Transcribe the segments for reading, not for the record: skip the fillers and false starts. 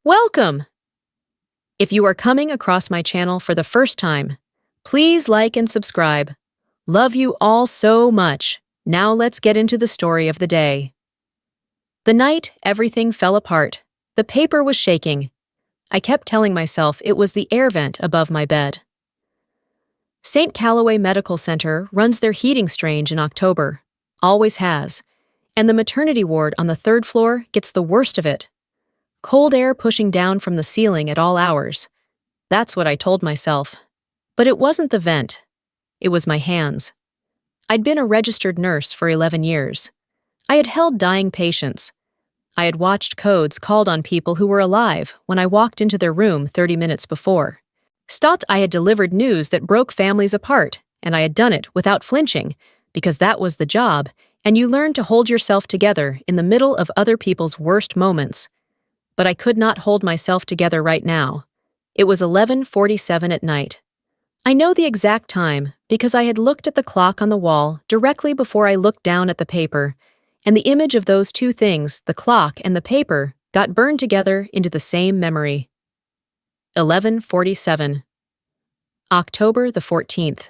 Welcome! If you are coming across my channel for the first time, please like and subscribe. Love you all so much. Now let's get into the story of the day. The night everything fell apart. The paper was shaking. I kept telling myself it was the air vent above my bed. St. Callaway Medical Center runs their heating strange in October. Always has. And the maternity ward on the third floor gets the worst of it. Cold air pushing down from the ceiling at all hours. That's what I told myself. But it wasn't the vent. It was my hands. I'd been a registered nurse for 11 years. I had held dying patients. I had watched codes called on people who were alive when I walked into their room 30 minutes before. I had delivered news that broke families apart, and I had done it without flinching, because that was the job, and you learn to hold yourself together in the middle of other people's worst moments. But I could not hold myself together right now. It was 11:47 at night. I know the exact time because I had looked at the clock on the wall directly before I looked down at the paper, and the image of those two things, the clock and the paper, got burned together into the same memory. 11:47. October the 14th.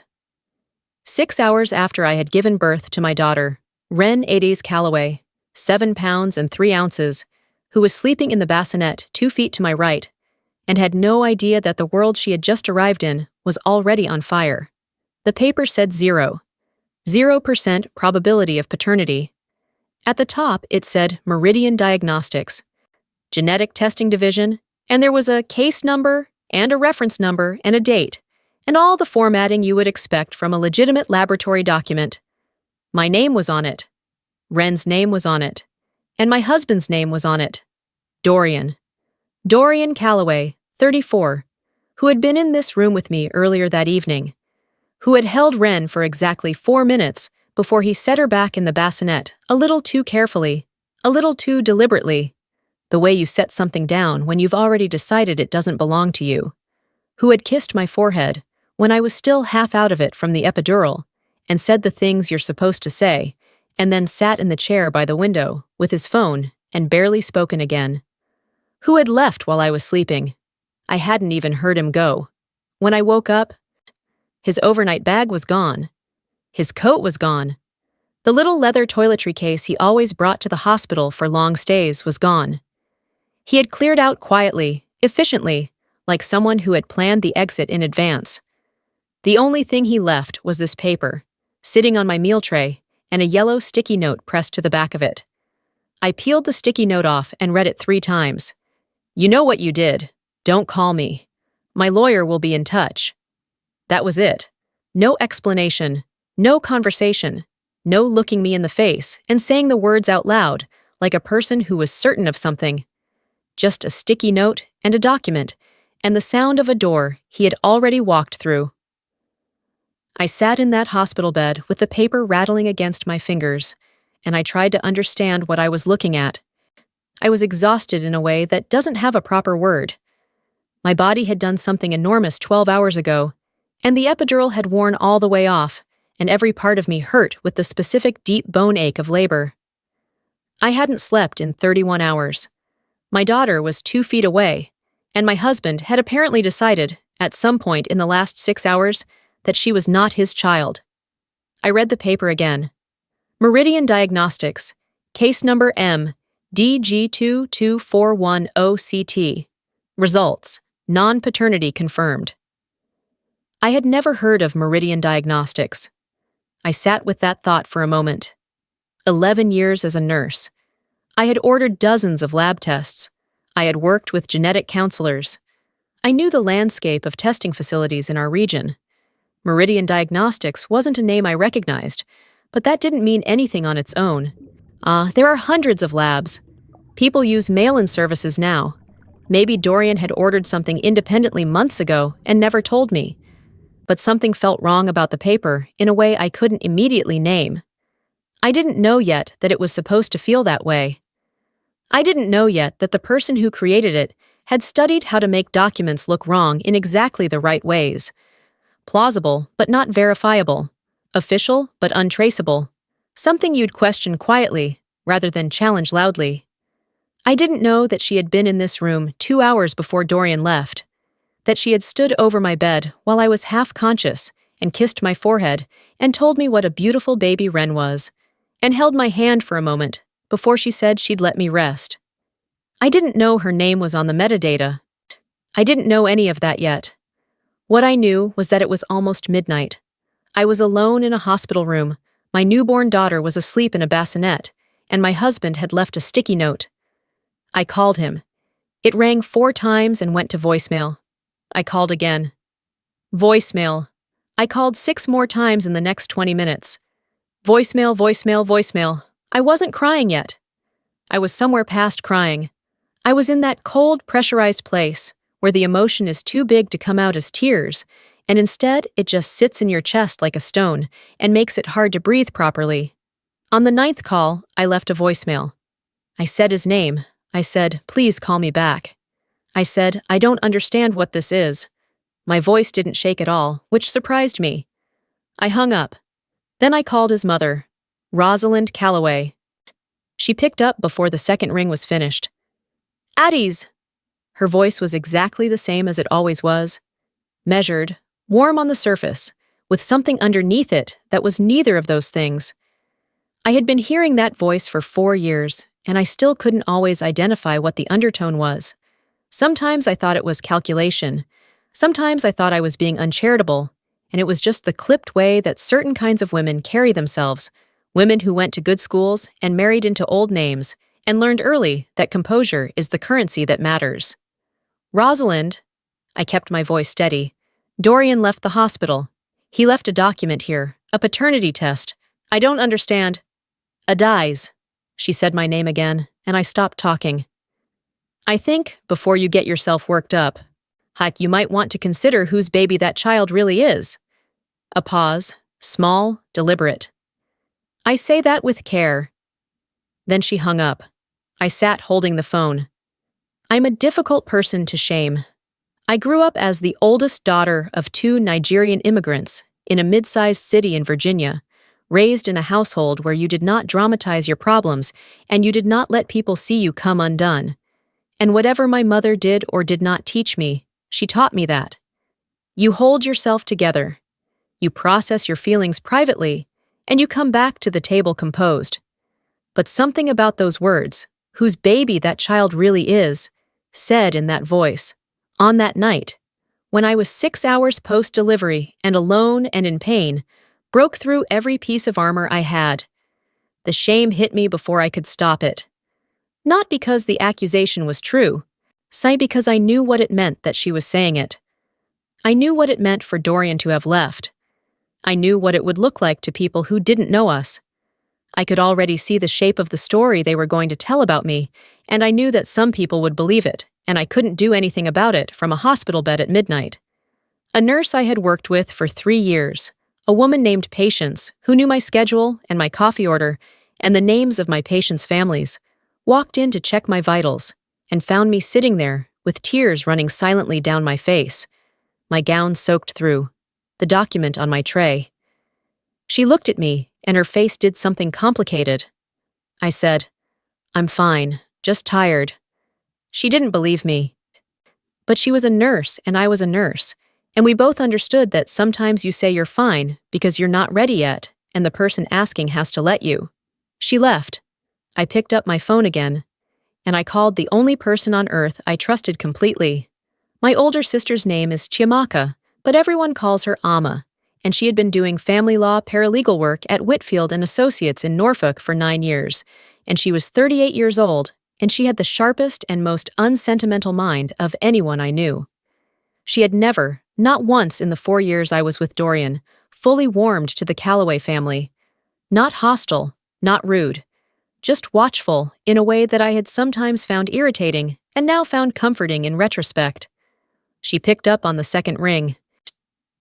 6 hours after I had given birth to my daughter, Wren Ades Callaway, 7 pounds and 3 ounces, who was sleeping in the bassinet 2 feet to my right, and had no idea that the world she had just arrived in was already on fire. The paper said 0% probability of paternity. At the top, it said Meridian Diagnostics, Genetic Testing Division, and there was a case number and a reference number and a date, and all the formatting you would expect from a legitimate laboratory document. My name was on it. Wren's name was on it. And my husband's name was on it. Dorian Callaway, 34, who had been in this room with me earlier that evening, who had held Wren for exactly 4 minutes before he set her back in the bassinet a little too carefully, a little too deliberately, the way you set something down when you've already decided it doesn't belong to you, who had kissed my forehead when I was still half out of it from the epidural and said the things you're supposed to say, and then sat in the chair by the window with his phone and barely spoken again. Who had left while I was sleeping. I hadn't even heard him go. When I woke up, his overnight bag was gone. His coat was gone. The little leather toiletry case he always brought to the hospital for long stays was gone. He had cleared out quietly, efficiently, like someone who had planned the exit in advance. The only thing he left was this paper, sitting on my meal tray, and a yellow sticky note pressed to the back of it. I peeled the sticky note off and read it 3 times. You know what you did. Don't call me. My lawyer will be in touch. That was it. No explanation, no conversation, no looking me in the face and saying the words out loud like a person who was certain of something. Just a sticky note and a document, and the sound of a door he had already walked through. I sat in that hospital bed with the paper rattling against my fingers, and I tried to understand what I was looking at. I was exhausted in a way that doesn't have a proper word. My body had done something enormous 12 hours ago, and the epidural had worn all the way off, and every part of me hurt with the specific deep bone ache of labor. I hadn't slept in 31 hours. My daughter was 2 feet away, and my husband had apparently decided, at some point in the last 6 hours, that she was not his child. I read the paper again. Meridian Diagnostics, case number MDG22410CT. Results, non-paternity confirmed. I had never heard of Meridian Diagnostics. I sat with that thought for a moment. 11 years as a nurse. I had ordered dozens of lab tests. I had worked with genetic counselors. I knew the landscape of testing facilities in our region. Meridian Diagnostics wasn't a name I recognized, but that didn't mean anything on its own. There are hundreds of labs. People use mail-in services now. Maybe Dorian had ordered something independently months ago and never told me. But something felt wrong about the paper in a way I couldn't immediately name. I didn't know yet that it was supposed to feel that way. I didn't know yet that the person who created it had studied how to make documents look wrong in exactly the right ways. Plausible, but not verifiable. Official, but untraceable. Something you'd question quietly, rather than challenge loudly. I didn't know that she had been in this room 2 hours before Dorian left, that she had stood over my bed while I was half conscious and kissed my forehead and told me what a beautiful baby Ren was, and held my hand for a moment before she said she'd let me rest. I didn't know her name was on the metadata. I didn't know any of that yet. What I knew was that it was almost midnight. I was alone in a hospital room, my newborn daughter was asleep in a bassinet, and my husband had left a sticky note. I called him. It rang 4 times and went to voicemail. I called again. Voicemail. I called 6 more times in the next 20 minutes. Voicemail, voicemail, voicemail. I wasn't crying yet. I was somewhere past crying. I was in that cold, pressurized place where the emotion is too big to come out as tears, and instead it just sits in your chest like a stone and makes it hard to breathe properly. On the 9th call, I left a voicemail. I said his name. I said, "Please call me back." I said, "I don't understand what this is." My voice didn't shake at all, which surprised me. I hung up. Then I called his mother, Rosalind Calloway. She picked up before the second ring was finished. "Addie's!" Her voice was exactly the same as it always was. Measured, warm on the surface, with something underneath it that was neither of those things. I had been hearing that voice for 4 years, and I still couldn't always identify what the undertone was. Sometimes I thought it was calculation. Sometimes I thought I was being uncharitable, and it was just the clipped way that certain kinds of women carry themselves, women who went to good schools and married into old names, and learned early that composure is the currency that matters. "Rosalind," I kept my voice steady. "Dorian left the hospital. He left a document here, a paternity test. I don't understand." "Adiz." She said my name again, and I stopped talking. "I think, before you get yourself worked up, you might want to consider whose baby that child really is." A pause, small, deliberate. "I say that with care." Then she hung up. I sat holding the phone. I'm a difficult person to shame. I grew up as the oldest daughter of 2 Nigerian immigrants in a mid-sized city in Virginia, raised in a household where you did not dramatize your problems and you did not let people see you come undone. And whatever my mother did or did not teach me, she taught me that. You hold yourself together. You process your feelings privately, and you come back to the table composed. But something about those words, whose baby that child really is, said in that voice, on that night, when I was 6 hours post-delivery and alone and in pain, broke through every piece of armor I had. The shame hit me before I could stop it. Not because the accusation was true, because I knew what it meant that she was saying it. I knew what it meant for Dorian to have left. I knew what it would look like to people who didn't know us. I could already see the shape of the story they were going to tell about me, and I knew that some people would believe it, and I couldn't do anything about it from a hospital bed at midnight. A nurse I had worked with for 3 years, a woman named Patience, who knew my schedule and my coffee order and the names of my patients' families, walked in to check my vitals and found me sitting there with tears running silently down my face, my gown soaked through, the document on my tray. She looked at me, and her face did something complicated. I said, "I'm fine, just tired." She didn't believe me. But she was a nurse, and I was a nurse, and we both understood that sometimes you say you're fine because you're not ready yet, and the person asking has to let you. She left. I picked up my phone again, and I called the only person on earth I trusted completely. My older sister's name is Chiamaka, but everyone calls her Amma, and she had been doing family law paralegal work at Whitfield and Associates in Norfolk for 9 years, and she was 38 years old, and she had the sharpest and most unsentimental mind of anyone I knew. She had never, not once in the 4 years I was with Dorian, fully warmed to the Calloway family. Not hostile, not rude, just watchful in a way that I had sometimes found irritating and now found comforting in retrospect. She picked up on the second ring.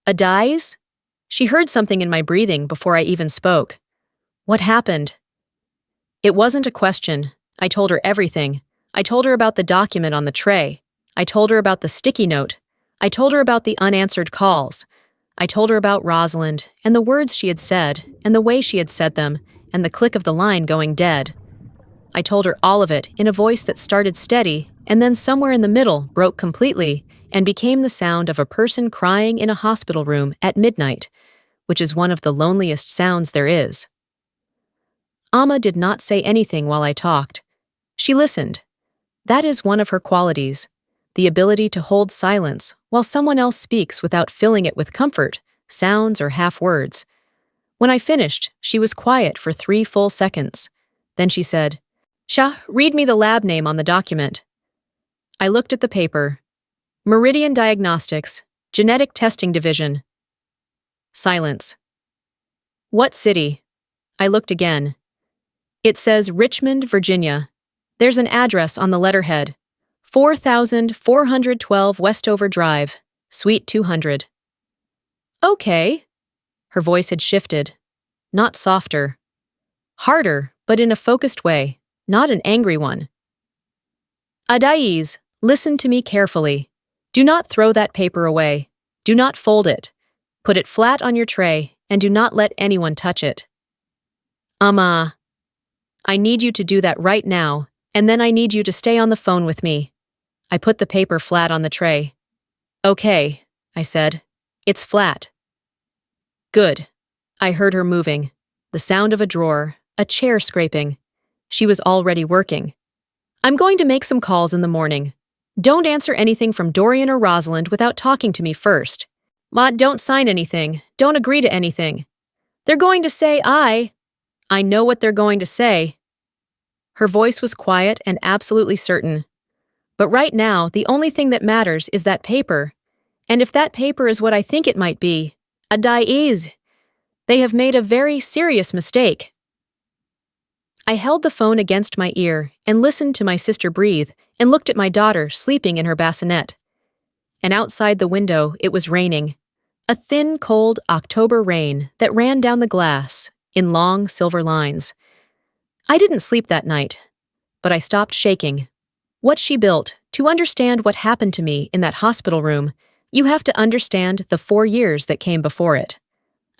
"Adiz?" She heard something in my breathing before I even spoke. "What happened?" It wasn't a question. I told her everything. I told her about the document on the tray. I told her about the sticky note. I told her about the unanswered calls. I told her about Rosalind and the words she had said and the way she had said them and the click of the line going dead. I told her all of it in a voice that started steady and then somewhere in the middle broke completely and became the sound of a person crying in a hospital room at midnight, which is one of the loneliest sounds there is. Amma did not say anything while I talked. She listened. That is one of her qualities, the ability to hold silence while someone else speaks without filling it with comfort, sounds, or half words. When I finished, she was quiet for 3 full seconds. Then she said, "Shah, read me the lab name on the document." I looked at the paper. Meridian Diagnostics, Genetic Testing Division. Silence. What city? I looked again. It says Richmond, Virginia. There's an address on the letterhead. 4412 Westover Drive, Suite 200. Okay. Her voice had shifted. Not softer. Harder, but in a focused way, not an angry one. Adaiz, listen to me carefully. Do not throw that paper away. Do not fold it. Put it flat on your tray, and do not let anyone touch it. Amma, I need you to do that right now, and then I need you to stay on the phone with me. I put the paper flat on the tray. Okay, I said. It's flat. Good. I heard her moving. The sound of a drawer, a chair scraping. She was already working. I'm going to make some calls in the morning. Don't answer anything from Dorian or Rosalind without talking to me first. Ma, don't sign anything. Don't agree to anything. They're going to say I know what they're going to say. Her voice was quiet and absolutely certain. But right now, the only thing that matters is that paper. And if that paper is what I think it might be, Adaiz, they have made a very serious mistake. I held the phone against my ear and listened to my sister breathe and looked at my daughter sleeping in her bassinet. And outside the window, it was raining. A thin, cold October rain that ran down the glass in long silver lines. I didn't sleep that night, but I stopped shaking. What she built, to understand what happened to me in that hospital room, you have to understand the 4 years that came before it.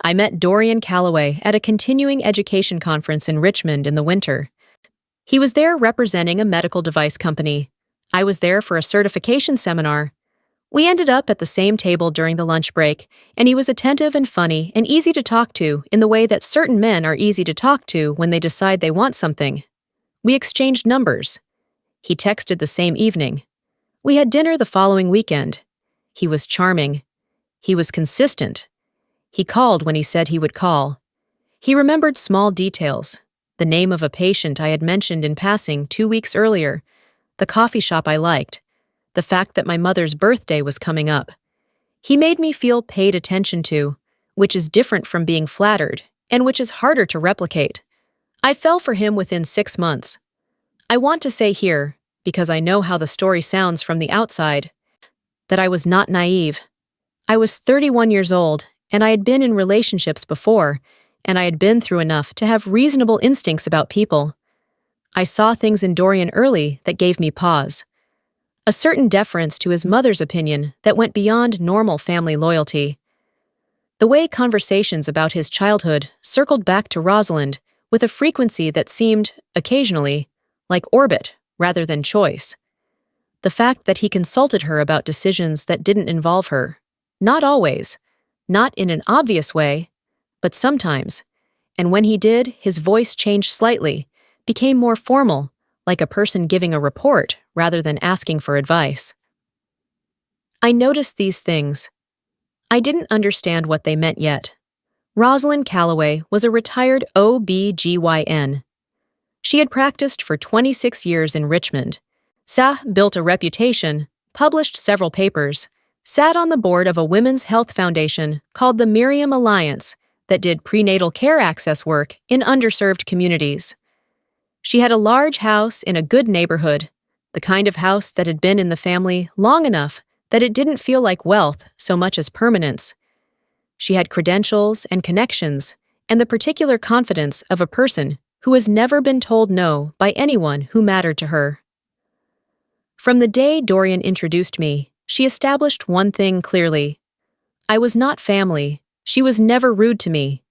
I met Dorian Calloway at a continuing education conference in Richmond in the winter. He was there representing a medical device company. I was there for a certification seminar. We ended up at the same table during the lunch break, and he was attentive and funny and easy to talk to in the way that certain men are easy to talk to when they decide they want something. We exchanged numbers. He texted the same evening. We had dinner the following weekend. He was charming. He was consistent. He called when he said he would call. He remembered small details, the name of a patient I had mentioned in passing 2 weeks earlier, the coffee shop I liked, the fact that my mother's birthday was coming up. He made me feel paid attention to, which is different from being flattered, and which is harder to replicate. I fell for him within 6 months. I want to say here, because I know how the story sounds from the outside, that I was not naive. I was 31 years old, and I had been in relationships before, and I had been through enough to have reasonable instincts about people. I saw things in Dorian early that gave me pause. A certain deference to his mother's opinion that went beyond normal family loyalty. The way conversations about his childhood circled back to Rosalind with a frequency that seemed, occasionally, like orbit rather than choice. The fact that he consulted her about decisions that didn't involve her. Not always. Not in an obvious way, but sometimes. And when he did, his voice changed slightly, became more formal, like a person giving a report rather than asking for advice. I noticed these things. I didn't understand what they meant yet. Rosalind Calloway was a retired OB-GYN. She had practiced for 26 years in Richmond. Built a reputation, published several papers, sat on the board of a women's health foundation called the Miriam Alliance that did prenatal care access work in underserved communities. She had a large house in a good neighborhood, the kind of house that had been in the family long enough that it didn't feel like wealth so much as permanence. She had credentials and connections and the particular confidence of a person who has never been told no by anyone who mattered to her. From the day Dorian introduced me, she established one thing clearly. I was not family. She was never rude to me.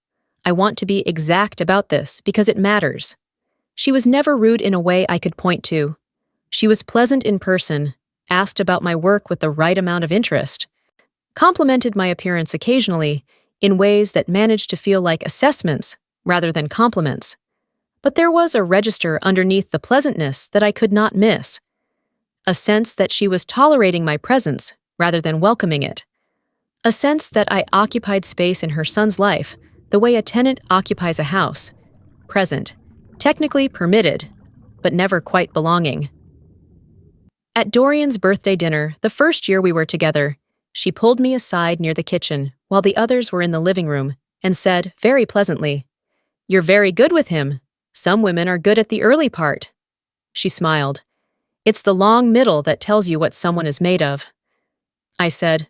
I want to be exact about this because it matters. She was never rude in a way I could point to. She was pleasant in person, asked about my work with the right amount of interest, complimented my appearance occasionally in ways that managed to feel like assessments rather than compliments. But there was a register underneath the pleasantness that I could not miss, a sense that she was tolerating my presence rather than welcoming it, a sense that I occupied space in her son's life the way a tenant occupies a house, present, technically permitted, but never quite belonging. At Dorian's birthday dinner, the first year we were together, she pulled me aside near the kitchen while the others were in the living room and said, very pleasantly, "You're very good with him. Some women are good at the early part." She smiled. "It's the long middle that tells you what someone is made of." I said,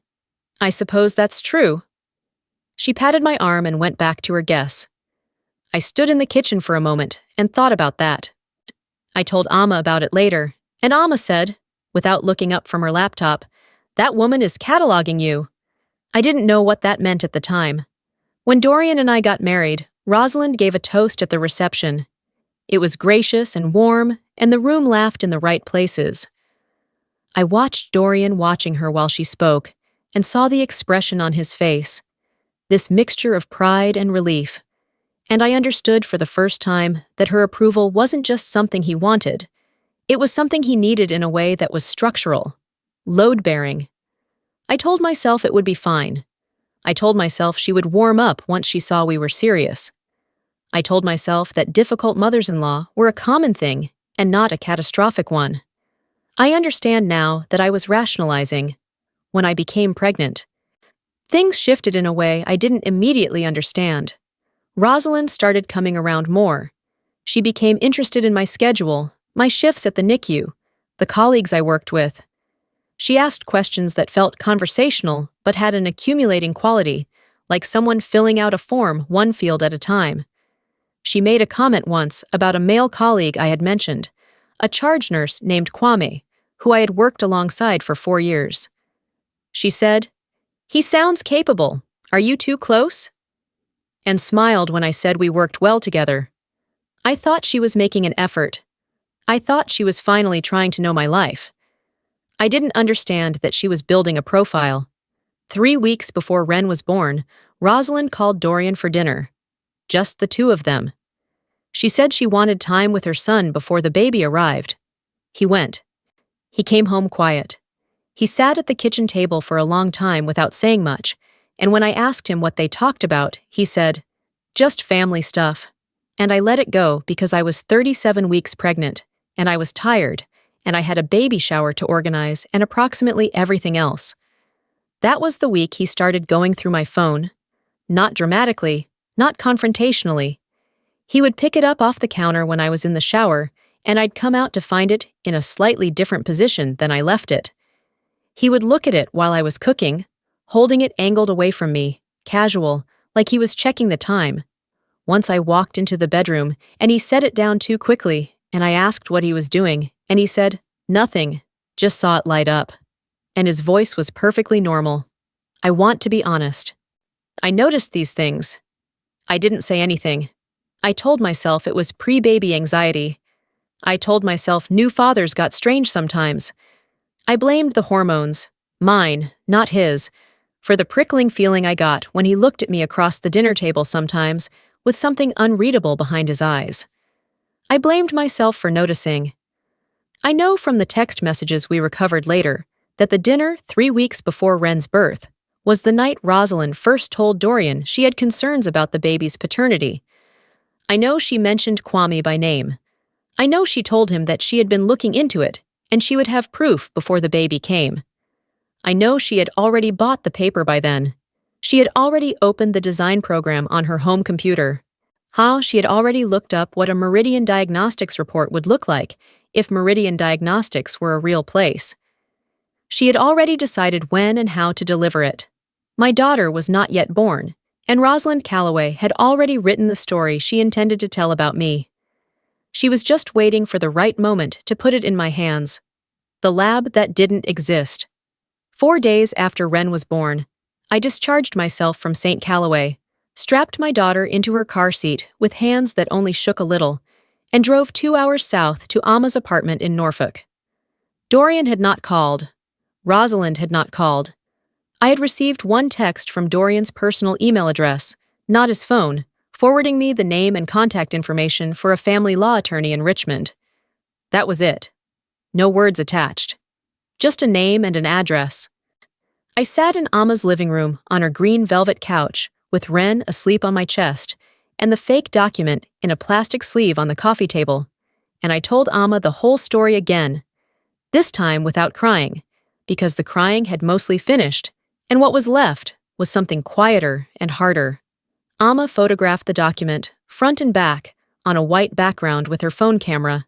"I suppose that's true." She patted my arm and went back to her guess. I stood in the kitchen for a moment and thought about that. I told Amma about it later, and Amma said, without looking up from her laptop, "That woman is cataloging you." I didn't know what that meant at the time. When Dorian and I got married, Rosalind gave a toast at the reception. It was gracious and warm, and the room laughed in the right places. I watched Dorian watching her while she spoke, and saw the expression on his face, this mixture of pride and relief. And I understood for the first time that her approval wasn't just something he wanted. It was something he needed in a way that was structural, load-bearing. I told myself it would be fine. I told myself she would warm up once she saw we were serious. I told myself that difficult mothers-in-law were a common thing and not a catastrophic one. I understand now that I was rationalizing. When I became pregnant, things shifted in a way I didn't immediately understand. Rosalind started coming around more. She became interested in my schedule, my shifts at the NICU, the colleagues I worked with. She asked questions that felt conversational but had an accumulating quality, like someone filling out a form one field at a time. She made a comment once about a male colleague I had mentioned, a charge nurse named Kwame, who I had worked alongside for 4 years. She said, "He sounds capable. Are you too close?" And smiled when I said we worked well together. I thought she was making an effort. I thought she was finally trying to know my life. I didn't understand that she was building a profile. 3 weeks before Ren was born, Rosalind called Dorian for dinner. Just the two of them. She said she wanted time with her son before the baby arrived. He went. He came home quiet. He sat at the kitchen table for a long time without saying much, and when I asked him what they talked about, he said, "Just family stuff." And I let it go because I was 37 weeks pregnant, and I was tired, and I had a baby shower to organize and approximately everything else. That was the week he started going through my phone. Not dramatically, not confrontationally. He would pick it up off the counter when I was in the shower, and I'd come out to find it in a slightly different position than I left it. He would look at it while I was cooking, holding it angled away from me, casual, like he was checking the time. Once I walked into the bedroom, and he set it down too quickly, and I asked what he was doing, and he said, "Nothing, just saw it light up." And his voice was perfectly normal. I want to be honest. I noticed these things. I didn't say anything. I told myself it was pre-baby anxiety. I told myself new fathers got strange sometimes. I blamed the hormones, mine, not his, for the prickling feeling I got when he looked at me across the dinner table sometimes with something unreadable behind his eyes. I blamed myself for noticing. I know from the text messages we recovered later that the dinner 3 weeks before Ren's birth was the night Rosalind first told Dorian she had concerns about the baby's paternity. I know she mentioned Kwame by name. I know she told him that she had been looking into it and she would have proof before the baby came. I know she had already bought the paper by then. She had already opened the design program on her home computer. How she had already looked up what a Meridian Diagnostics report would look like if Meridian Diagnostics were a real place. She had already decided when and how to deliver it. My daughter was not yet born, and Rosalind Calloway had already written the story she intended to tell about me. She was just waiting for the right moment to put it in my hands. The lab that didn't exist. 4 days after Ren was born, I discharged myself from St. Calloway, strapped my daughter into her car seat with hands that only shook a little, and drove 2 hours south to Amma's apartment in Norfolk. Dorian had not called. Rosalind had not called. I had received one text from Dorian's personal email address, not his phone, forwarding me the name and contact information for a family law attorney in Richmond. That was it. No words attached. Just a name and an address. I sat in Amma's living room on her green velvet couch, with Ren asleep on my chest, and the fake document in a plastic sleeve on the coffee table, and I told Amma the whole story again, this time without crying, because the crying had mostly finished, and what was left was something quieter and harder. Amma photographed the document, front and back, on a white background with her phone camera.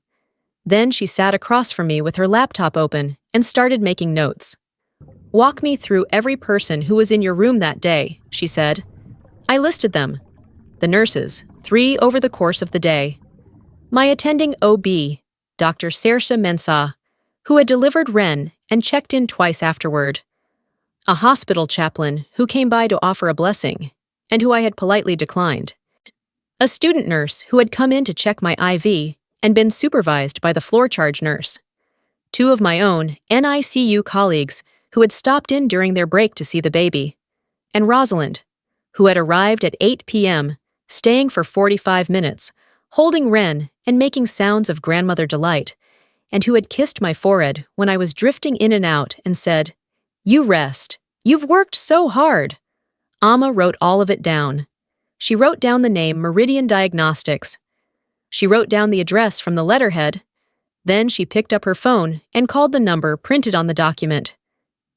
Then she sat across from me with her laptop open and started making notes. "Walk me through every person who was in your room that day," she said. I listed them. The nurses, 3 over the course of the day. My attending OB, Dr. Saoirse Mensah, who had delivered Ren and checked in twice afterward. A hospital chaplain who came by to offer a blessing, and who I had politely declined. A student nurse who had come in to check my IV and been supervised by the floor charge nurse. 2 of my own NICU colleagues who had stopped in during their break to see the baby. And Rosalind, who had arrived at 8 p.m., staying for 45 minutes, holding Ren and making sounds of grandmother delight, and who had kissed my forehead when I was drifting in and out and said, "You rest. You've worked so hard." Amma wrote all of it down. She wrote down the name Meridian Diagnostics. She wrote down the address from the letterhead. Then she picked up her phone and called the number printed on the document.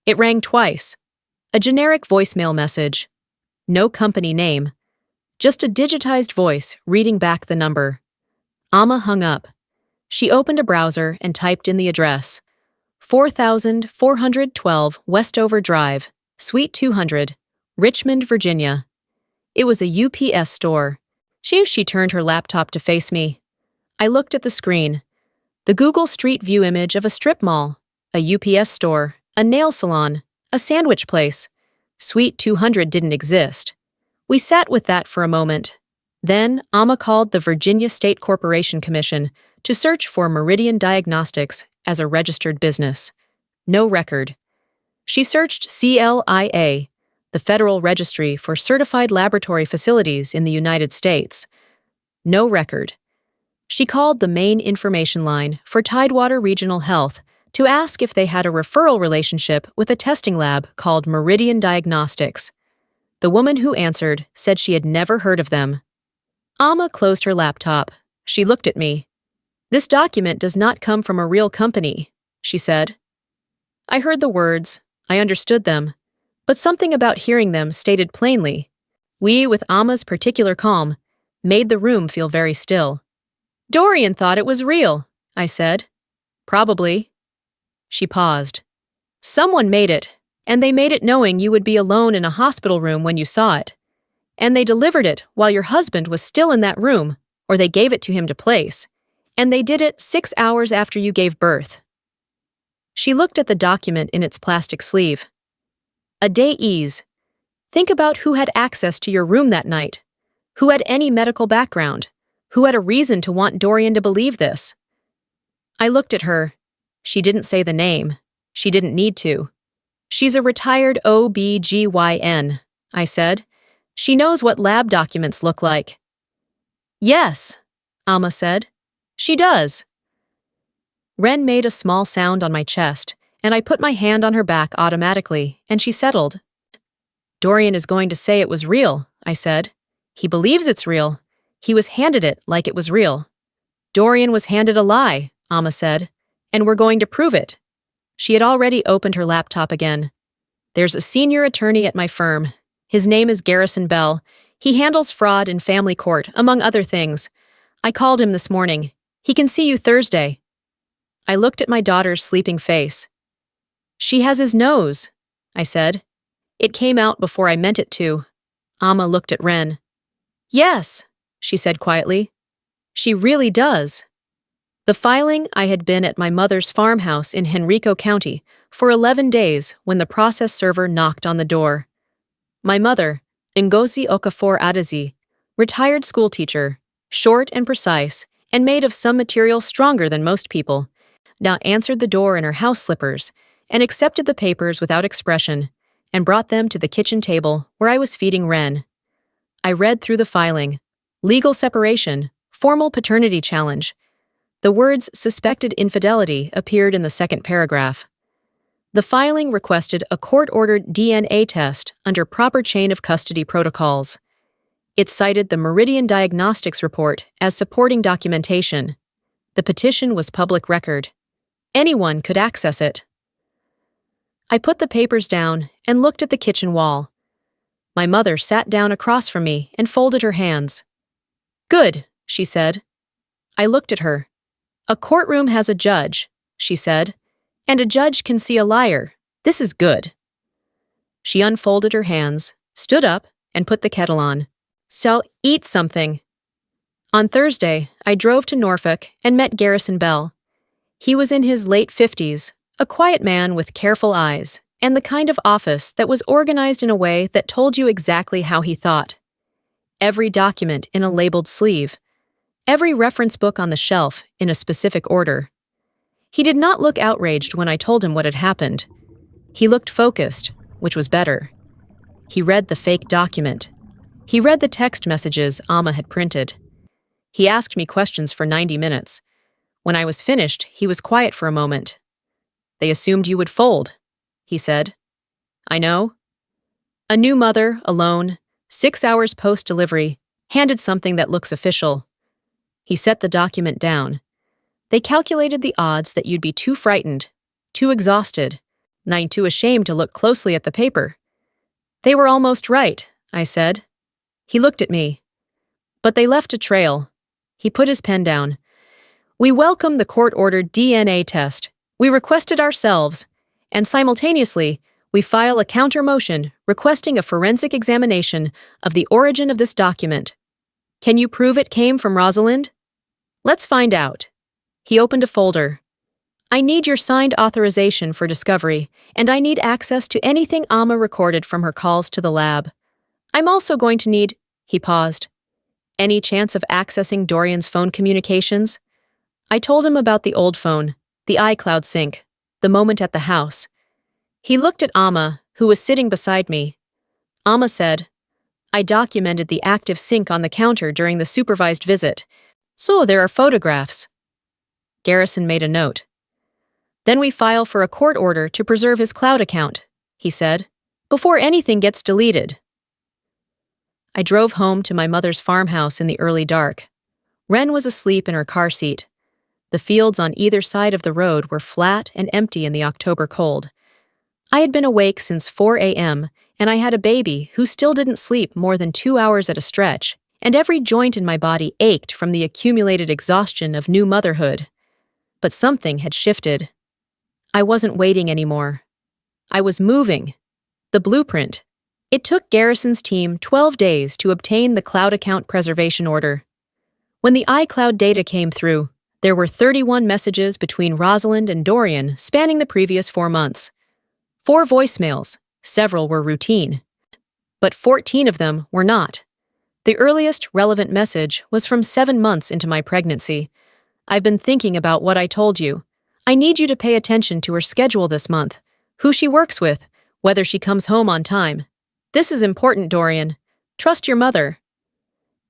It rang twice. A generic voicemail message. No company name. Just a digitized voice reading back the number. Amma hung up. She opened a browser and typed in the address. 4412 Westover Drive, Suite 200, Richmond, Virginia. It was a UPS store. She turned her laptop to face me. I looked at the screen. The Google Street View image of a strip mall, a UPS store, a nail salon, a sandwich place. Suite 200 didn't exist. We sat with that for a moment. Then Amma called the Virginia State Corporation Commission to search for Meridian Diagnostics as a registered business. No record. She searched CLIA, the Federal Registry for Certified Laboratory Facilities in the United States. No record. She called the main information line for Tidewater Regional Health to ask if they had a referral relationship with a testing lab called Meridian Diagnostics. The woman who answered said she had never heard of them. Amma closed her laptop. She looked at me. "This document does not come from a real company," she said. I heard the words. I understood them. But something about hearing them stated plainly. We, with Amma's particular calm, made the room feel very still. "Dorian thought it was real," I said. "Probably." She paused. "Someone made it, and they made it knowing you would be alone in a hospital room when you saw it. And they delivered it while your husband was still in that room, or they gave it to him to place. And they did it 6 hours after you gave birth." She looked at the document in its plastic sleeve. A day-ease. Think about who had access to your room that night, who had any medical background, who had a reason to want Dorian to believe this. I looked at her. She didn't say the name. She didn't need to. "She's a retired OB-GYN, I said. "She knows what lab documents look like." "Yes," Amma said. "She does." Ren made a small sound on my chest, and I put my hand on her back automatically, and she settled. "Dorian is going to say it was real," I said. "He believes it's real. He was handed it like it was real." "Dorian was handed a lie," Amma said, "and we're going to prove it." She had already opened her laptop again. "There's a senior attorney at my firm. His name is Garrison Bell. He handles fraud in family court, among other things. I called him this morning. He can see you Thursday." I looked at my daughter's sleeping face. "She has his nose," I said. It came out before I meant it to. Amma looked at Ren. "Yes," she said quietly. "She really does." The filing I had been at my mother's farmhouse in Henrico County for 11 days when the process server knocked on the door. My mother, Ngozi Okafor Adazi, retired schoolteacher, short and precise, and made of some material stronger than most people, now answered the door in her house slippers and accepted the papers without expression and brought them to the kitchen table where I was feeding Ren. I read through the filing. Legal separation, formal paternity challenge. The words suspected infidelity appeared in the second paragraph. The filing requested a court-ordered DNA test under proper chain of custody protocols. It cited the Meridian Diagnostics report as supporting documentation. The petition was public record. Anyone could access it. I put the papers down and looked at the kitchen wall. My mother sat down across from me and folded her hands. "Good," she said. I looked at her. "A courtroom has a judge," she said, "and a judge can see a liar. This is good." She unfolded her hands, stood up, and put the kettle on. "So, eat something." On Thursday, I drove to Norfolk and met Garrison Bell. He was in his late 50s, a quiet man with careful eyes, and the kind of office that was organized in a way that told you exactly how he thought. Every document in a labeled sleeve, every reference book on the shelf in a specific order. He did not look outraged when I told him what had happened. He looked focused, which was better. He read the fake document. He read the text messages Amma had printed. He asked me questions for 90 minutes. When I was finished, he was quiet for a moment. "They assumed you would fold," he said. "I know." A new mother, alone, 6 hours post-delivery, handed something that looks official. He set the document down. They calculated the odds that you'd be too frightened, too exhausted, nigh too ashamed to look closely at the paper. "They were almost right," I said. He looked at me. "But they left a trail." He put his pen down. "We welcome the court-ordered DNA test. We request it ourselves, and simultaneously, we file a counter-motion requesting a forensic examination of the origin of this document. Can you prove it came from Rosalind? Let's find out." He opened a folder. "I need your signed authorization for discovery, and I need access to anything Amma recorded from her calls to the lab. I'm also going to need—" He paused. "Any chance of accessing Dorian's phone communications?" I told him about the old phone, the iCloud sync, the moment at the house. He looked at Amma, who was sitting beside me. Amma said, "I documented the active sync on the counter during the supervised visit, so there are photographs." Garrison made a note. "Then we file for a court order to preserve his cloud account," he said, "before anything gets deleted." I drove home to my mother's farmhouse in the early dark. Ren was asleep in her car seat. The fields on either side of the road were flat and empty in the October cold. I had been awake since 4 a.m., and I had a baby who still didn't sleep more than 2 hours at a stretch, and every joint in my body ached from the accumulated exhaustion of new motherhood. But something had shifted. I wasn't waiting anymore. I was moving. The blueprint. It took Garrison's team 12 days to obtain the cloud account preservation order. When the iCloud data came through, there were 31 messages between Rosalind and Dorian spanning the previous 4 months. 4 voicemails, several were routine. But 14 of them were not. The earliest relevant message was from 7 months into my pregnancy. "I've been thinking about what I told you. I need you to pay attention to her schedule this month, who she works with, whether she comes home on time. This is important, Dorian. Trust your mother."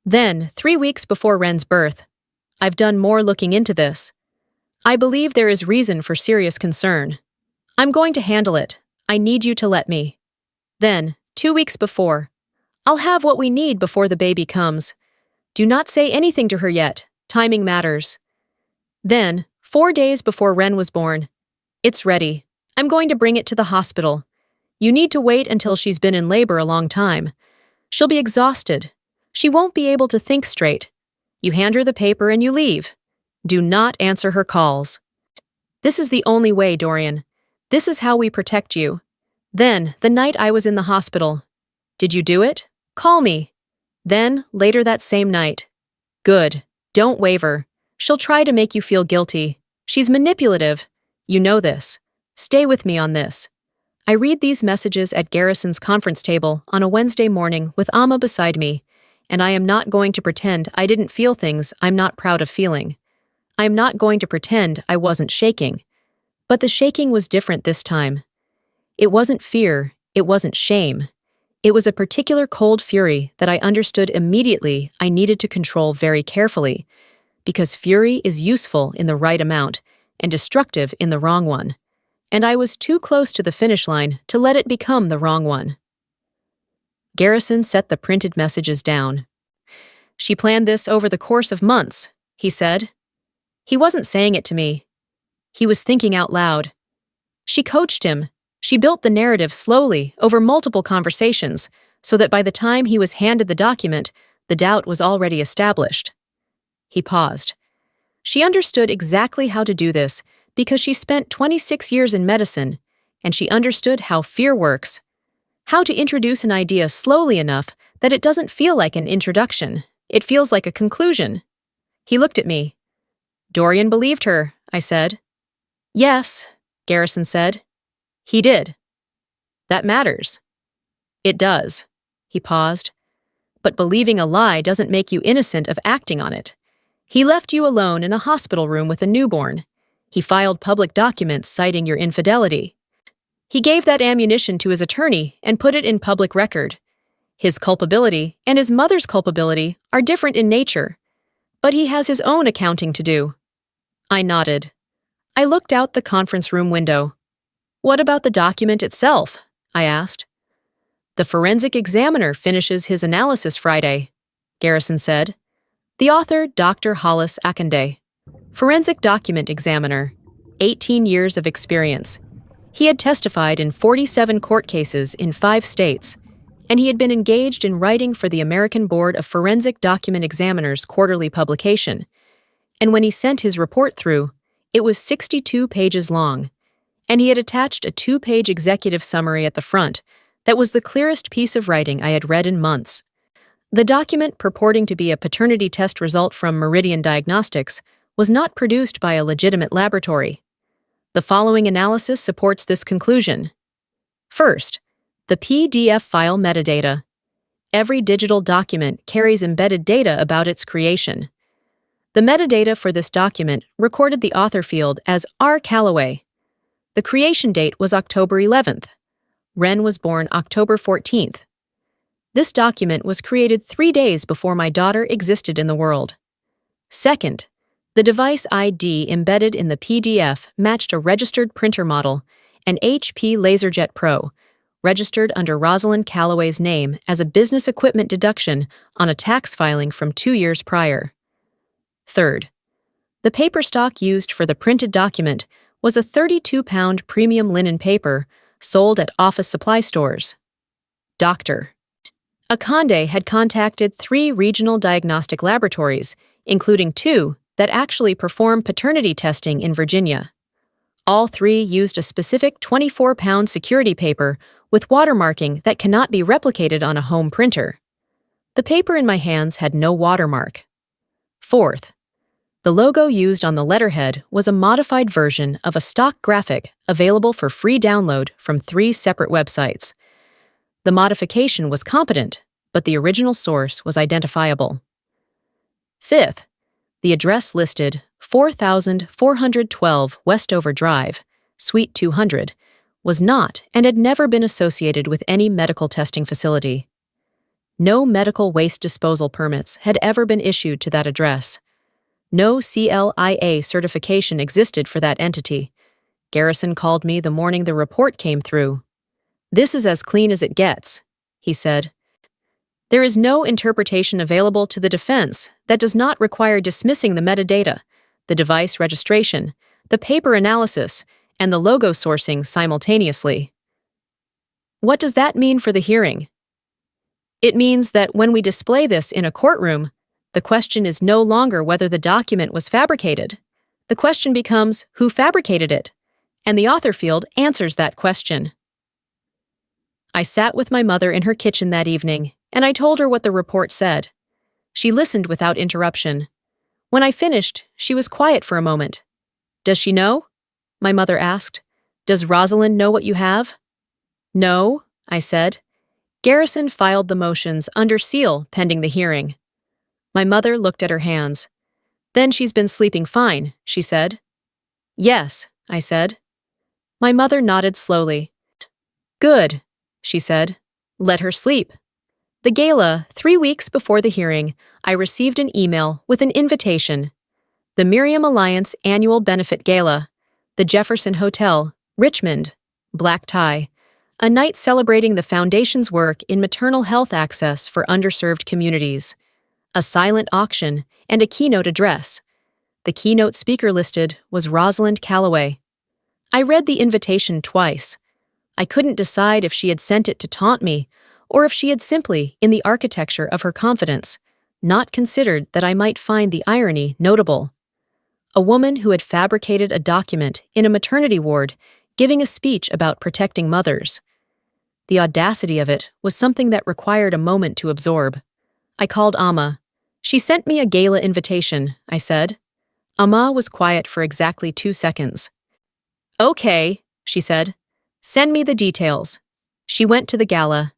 Then, 3 weeks before Ren's birth, "I've done more looking into this. I believe there is reason for serious concern. I'm going to handle it. I need you to let me." Then, 2 weeks before, "I'll have what we need before the baby comes. Do not say anything to her yet. Timing matters." Then, 4 days before Ren was born, "It's ready. I'm going to bring it to the hospital. You need to wait until she's been in labor a long time. She'll be exhausted. She won't be able to think straight. You hand her the paper and you leave. Do not answer her calls. This is the only way, Dorian. This is how we protect you." Then, the night I was in the hospital, "Did you do it? Call me." Then, later that same night, "Good. Don't waver. She'll try to make you feel guilty. She's manipulative. You know this. Stay with me on this." I read these messages at Garrison's conference table on a Wednesday morning with Amma beside me, and I am not going to pretend I didn't feel things I'm not proud of feeling. I am not going to pretend I wasn't shaking. But the shaking was different this time. It wasn't fear, it wasn't shame. It was a particular cold fury that I understood immediately I needed to control very carefully, because fury is useful in the right amount and destructive in the wrong one, and I was too close to the finish line to let it become the wrong one. Garrison set the printed messages down. "She planned this over the course of months," he said. He wasn't saying it to me. He was thinking out loud. She coached him. She built the narrative slowly over multiple conversations so that by the time he was handed the document, the doubt was already established. He paused. She understood exactly how to do this because she spent 26 years in medicine, and she understood how fear works, how to introduce an idea slowly enough that it doesn't feel like an introduction, it feels like a conclusion. He looked at me. "Dorian believed her," I said. "Yes," Garrison said. "He did." "That matters." "It does." He paused. "But believing a lie doesn't make you innocent of acting on it. He left you alone in a hospital room with a newborn. He filed public documents citing your infidelity. He gave that ammunition to his attorney and put it in public record. His culpability and his mother's culpability are different in nature, but he has his own accounting to do." I nodded. I looked out the conference room window. "What about the document itself?" I asked. "The forensic examiner finishes his analysis Friday," Garrison said. The author, Dr. Hollis Akande. Forensic document examiner, 18 years of experience. He had testified in 47 court cases in 5 states, and he had been engaged in writing for the American Board of Forensic Document Examiners quarterly publication. And when he sent his report through, it was 62 pages long, and he had attached a 2-page executive summary at the front that was the clearest piece of writing I had read in months. The document, purporting to be a paternity test result from Meridian Diagnostics, was not produced by a legitimate laboratory. The following analysis supports this conclusion. First, the PDF file metadata. Every digital document carries embedded data about its creation. The metadata for this document recorded the author field as R. Callaway. The creation date was October 11th. Wren was born October 14th. This document was created 3 days before my daughter existed in the world. Second, the device ID embedded in the PDF matched a registered printer model, an HP LaserJet Pro, registered under Rosalind Callaway's name as a business equipment deduction on a tax filing from 2 years prior. Third, the paper stock used for the printed document was a 32-pound premium linen paper sold at office supply stores. Dr. Akande had contacted 3 regional diagnostic laboratories, including 2 that actually perform paternity testing in Virginia. All 3 used a specific 24-pound security paper with watermarking that cannot be replicated on a home printer. The paper in my hands had no watermark. Fourth, the logo used on the letterhead was a modified version of a stock graphic available for free download from 3 separate websites. The modification was competent, but the original source was identifiable. Fifth, the address listed 4412 Westover Drive, Suite 200, was not and had never been associated with any medical testing facility. No medical waste disposal permits had ever been issued to that address. No CLIA certification existed for that entity. Garrison called me the morning the report came through. "This is as clean as it gets," he said. "There is no interpretation available to the defense that does not require dismissing the metadata, the device registration, the paper analysis, and the logo sourcing simultaneously." What does that mean for the hearing? It means that when we display this in a courtroom, the question is no longer whether the document was fabricated. The question becomes who fabricated it, and the author field answers that question. I sat with my mother in her kitchen that evening, and I told her what the report said. She listened without interruption. When I finished, she was quiet for a moment. "Does she know?" my mother asked. "Does Rosalind know what you have?" "No," I said. Garrison filed the motions under seal pending the hearing. My mother looked at her hands. Then she's been sleeping fine, she said. Yes, I said. My mother nodded slowly. Good, she said. Let her sleep. The gala, 3 weeks before the hearing, I received an email with an invitation. The Miriam Alliance Annual Benefit Gala, the Jefferson Hotel, Richmond, black tie, a night celebrating the Foundation's work in maternal health access for underserved communities, a silent auction, and a keynote address. The keynote speaker listed was Rosalind Callaway. I read the invitation twice. I couldn't decide if she had sent it to taunt me or if she had simply, in the architecture of her confidence, not considered that I might find the irony notable. A woman who had fabricated a document in a maternity ward giving a speech about protecting mothers. The audacity of it was something that required a moment to absorb. I called Amma. She sent me a gala invitation, I said. Amma was quiet for exactly 2 seconds. Okay, she said. Send me the details. She went to the gala.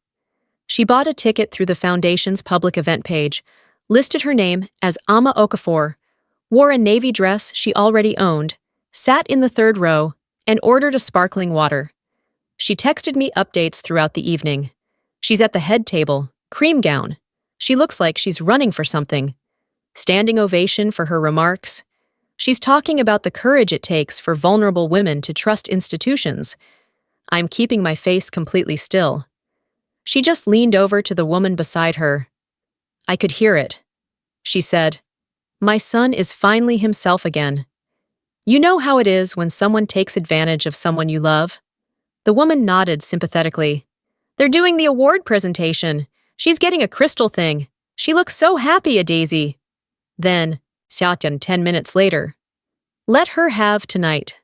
She bought a ticket through the Foundation's public event page, listed her name as Amma Okafor, wore a navy dress she already owned, sat in the 3rd row, and ordered a sparkling water. She texted me updates throughout the evening. She's at the head table, cream gown. She looks like she's running for something. Standing ovation for her remarks. She's talking about the courage it takes for vulnerable women to trust institutions. I'm keeping my face completely still. She just leaned over to the woman beside her. I could hear it. She said, "My son is finally himself again. You know how it is when someone takes advantage of someone you love?" The woman nodded sympathetically. "They're doing the award presentation. She's getting a crystal thing. She looks so happy, a daisy." Then, Xiaotian 10 minutes later. "Let her have tonight."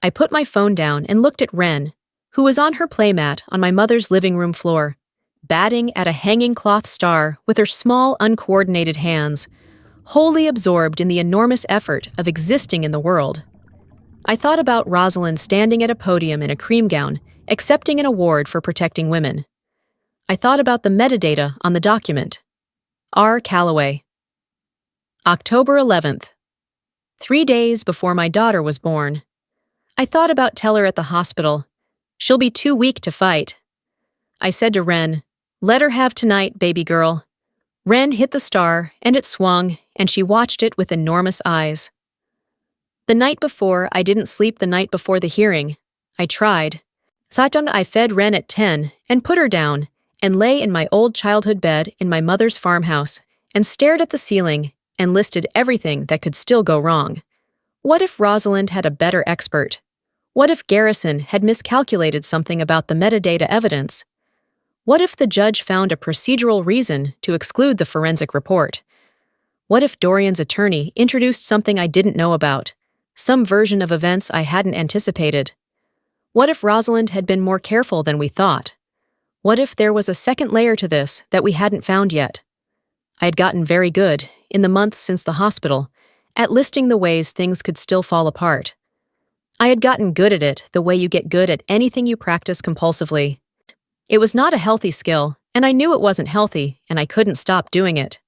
I put my phone down and looked at Ren, who was on her playmat on my mother's living room floor, batting at a hanging cloth star with her small, uncoordinated hands, wholly absorbed in the enormous effort of existing in the world. I thought about Rosalind standing at a podium in a cream gown, accepting an award for protecting women. I thought about the metadata on the document. R. Callaway. October 11th. 3 days before my daughter was born. I thought about Teller at the hospital. She'll be too weak to fight. I said to Ren, "Let her have tonight, baby girl." Ren hit the star, and it swung, and she watched it with enormous eyes. The night before, I didn't sleep the night before the hearing. I tried. Saturn, I fed Ren at 10 and put her down, and lay in my old childhood bed in my mother's farmhouse, and stared at the ceiling and listed everything that could still go wrong. What if Rosalind had a better expert? What if Garrison had miscalculated something about the metadata evidence? What if the judge found a procedural reason to exclude the forensic report? What if Dorian's attorney introduced something I didn't know about, some version of events I hadn't anticipated? What if Rosalind had been more careful than we thought? What if there was a second layer to this that we hadn't found yet? I had gotten very good, in the months since the hospital, at listing the ways things could still fall apart. I had gotten good at it the way you get good at anything you practice compulsively. It was not a healthy skill, and I knew it wasn't healthy, and I couldn't stop doing it.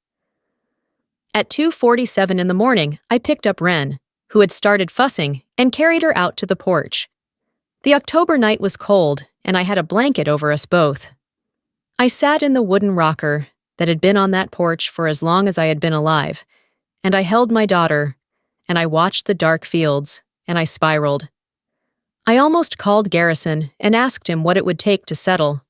At 2:47 in the morning, I picked up Ren, who had started fussing, and carried her out to the porch. The October night was cold, and I had a blanket over us both. I sat in the wooden rocker that had been on that porch for as long as I had been alive, and I held my daughter, and I watched the dark fields, and I spiraled. I almost called Garrison and asked him what it would take to settle.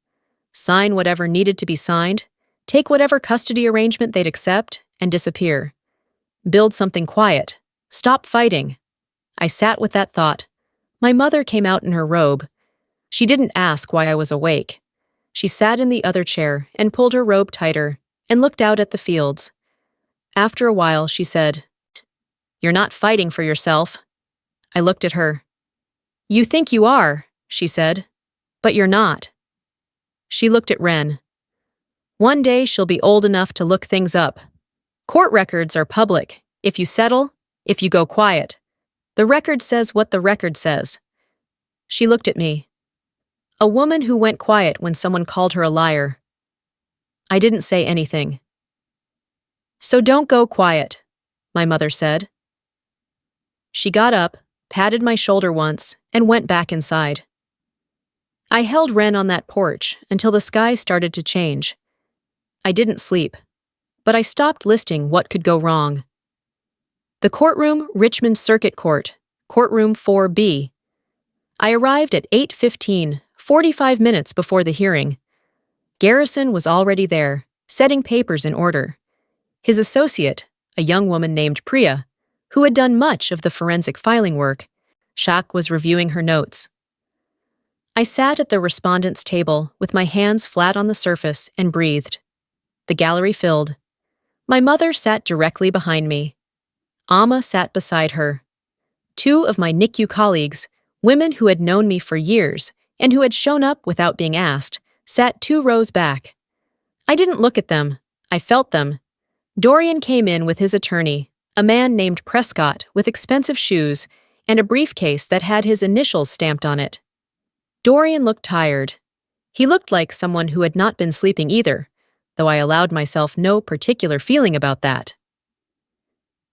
Sign whatever needed to be signed, take whatever custody arrangement they'd accept, and disappear. Build something quiet. Stop fighting. I sat with that thought. My mother came out in her robe. She didn't ask why I was awake. She sat in the other chair and pulled her robe tighter and looked out at the fields. After a while, she said, "You're not fighting for yourself." I looked at her. "You think you are," she said, "but you're not." She looked at Ren. "One day she'll be old enough to look things up. Court records are public. If you settle, if you go quiet. The record says what the record says." She looked at me. A woman who went quiet when someone called her a liar. I didn't say anything. So don't go quiet, my mother said. She got up, patted my shoulder once, and went back inside. I held Ren on that porch until the sky started to change. I didn't sleep, but I stopped listing what could go wrong. The courtroom, Richmond Circuit Court, courtroom 4B. I arrived at 8:15, 45 minutes before the hearing. Garrison was already there, setting papers in order. His associate, a young woman named Priya, who had done much of the forensic filing work, Shak was reviewing her notes. I sat at the respondent's table with my hands flat on the surface and breathed. The gallery filled. My mother sat directly behind me. Amma sat beside her. Two of my NICU colleagues, women who had known me for years and who had shown up without being asked, sat 2 rows back. I didn't look at them. I felt them. Dorian came in with his attorney, a man named Prescott with expensive shoes and a briefcase that had his initials stamped on it. Dorian looked tired. He looked like someone who had not been sleeping either, though I allowed myself no particular feeling about that.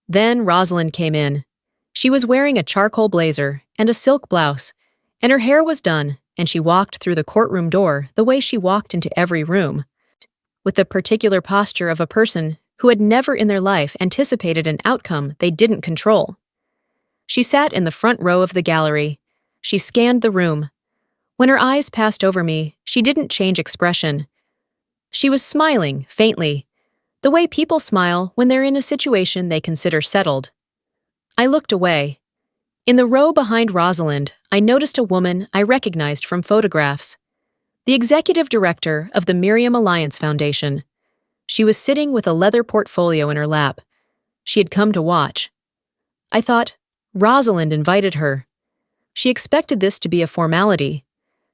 Then Rosalind came in. She was wearing a charcoal blazer and a silk blouse, and her hair was done, and she walked through the courtroom door the way she walked into every room, with the particular posture of a person who had never in their life anticipated an outcome they didn't control. She sat in the front row of the gallery. She scanned the room. When her eyes passed over me, she didn't change expression. She was smiling, faintly, the way people smile when they're in a situation they consider settled. I looked away. In the row behind Rosalind, I noticed a woman I recognized from photographs. The executive director of the Miriam Alliance Foundation. She was sitting with a leather portfolio in her lap. She had come to watch. I thought, Rosalind invited her. She expected this to be a formality.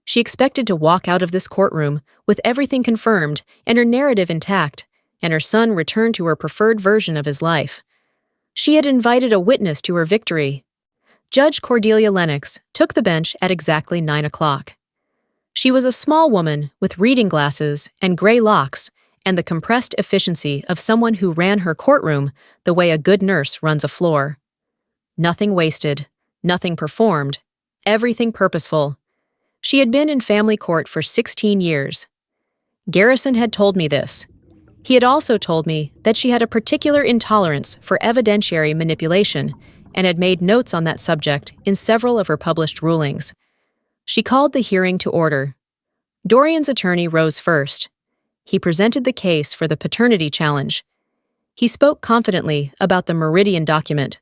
She expected to walk out of this courtroom with everything confirmed and her narrative intact, and her son returned to her preferred version of his life. She had invited a witness to her victory. Judge Cordelia Lennox took the bench at exactly 9 o'clock. She was a small woman with reading glasses and gray locks and the compressed efficiency of someone who ran her courtroom the way a good nurse runs a floor. Nothing wasted, nothing performed, everything purposeful. She had been in family court for 16 years. Garrison had told me this. He had also told me that she had a particular intolerance for evidentiary manipulation and had made notes on that subject in several of her published rulings. She called the hearing to order. Dorian's attorney rose first. He presented the case for the paternity challenge. He spoke confidently about the Meridian document,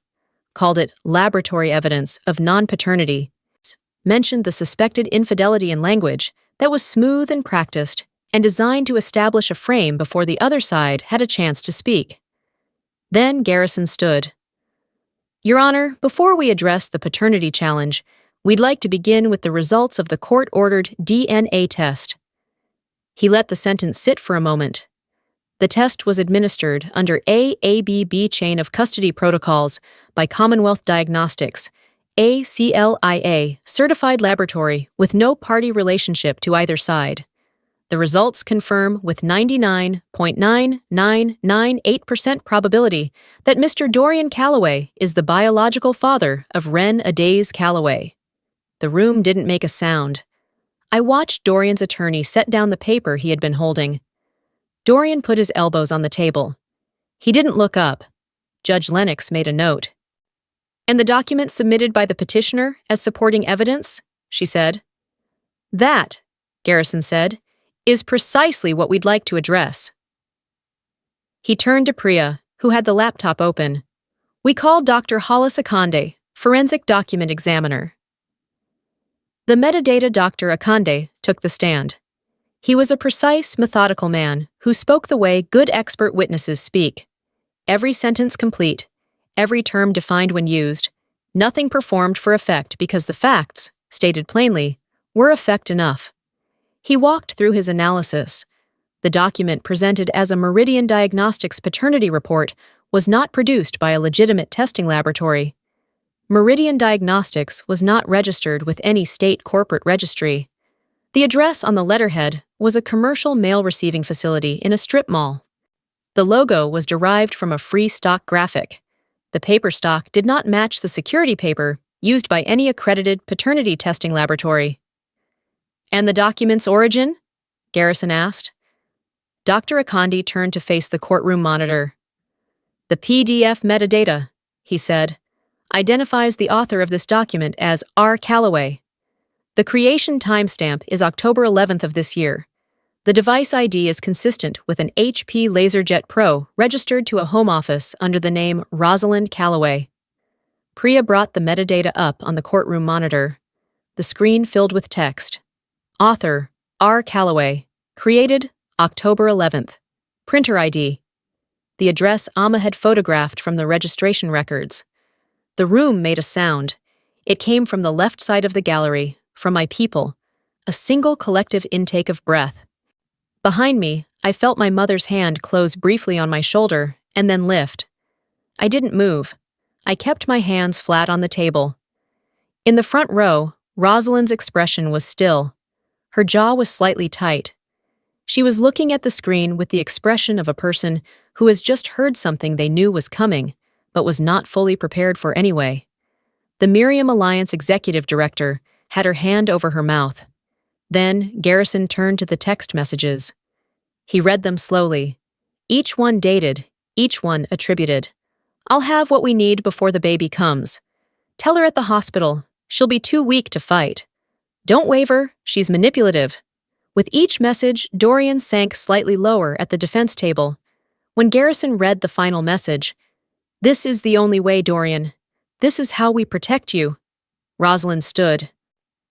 called it laboratory evidence of non-paternity, mentioned the suspected infidelity in language that was smooth and practiced and designed to establish a frame before the other side had a chance to speak. Then Garrison stood. Your Honor, before we address the paternity challenge, we'd like to begin with the results of the court-ordered DNA test. He let the sentence sit for a moment. The test was administered under AABB chain of custody protocols by Commonwealth Diagnostics, ACLIA, certified laboratory with no party relationship to either side. The results confirm with 99.9998% probability that Mr. Dorian Calloway is the biological father of Ren Adaze Calloway. The room didn't make a sound. I watched Dorian's attorney set down the paper he had been holding. Dorian put his elbows on the table. He didn't look up. Judge Lennox made a note. And the document submitted by the petitioner as supporting evidence, she said. That, Garrison said, is precisely what we'd like to address. He turned to Priya, who had the laptop open. We called Dr. Hollis Akande, forensic document examiner. The metadata Dr. Akande took the stand. He was a precise, methodical man who spoke the way good expert witnesses speak. Every sentence complete, every term defined when used, nothing performed for effect because the facts, stated plainly, were effect enough. He walked through his analysis. The document presented as a Meridian Diagnostics paternity report was not produced by a legitimate testing laboratory. Meridian Diagnostics was not registered with any state corporate registry. The address on the letterhead was a commercial mail receiving facility in a strip mall. The logo was derived from a free stock graphic. The paper stock did not match the security paper used by any accredited paternity testing laboratory. "And the document's origin?" Garrison asked. Dr. Akandi turned to face the courtroom monitor. "The PDF metadata," he said, "identifies the author of this document as R. Calloway. The creation timestamp is October 11th of this year. The device ID is consistent with an HP LaserJet Pro registered to a home office under the name Rosalind Calloway." Priya brought the metadata up on the courtroom monitor. The screen filled with text. Author, R. Calloway. Created, October 11th. Printer ID. The address Amma had photographed from the registration records. The room made a sound. It came from the left side of the gallery, from my people. A single collective intake of breath. Behind me, I felt my mother's hand close briefly on my shoulder and then lift. I didn't move. I kept my hands flat on the table. In the front row, Rosalind's expression was still. Her jaw was slightly tight. She was looking at the screen with the expression of a person who has just heard something they knew was coming, but was not fully prepared for anyway. The Miriam Alliance executive director had her hand over her mouth. Then Garrison turned to the text messages. He read them slowly. Each one dated, each one attributed. "I'll have what we need before the baby comes. Tell her at the hospital. She'll be too weak to fight. Don't waver, she's manipulative." With each message, Dorian sank slightly lower at the defense table. When Garrison read the final message, "This is the only way, Dorian. This is how we protect you." Rosalind stood.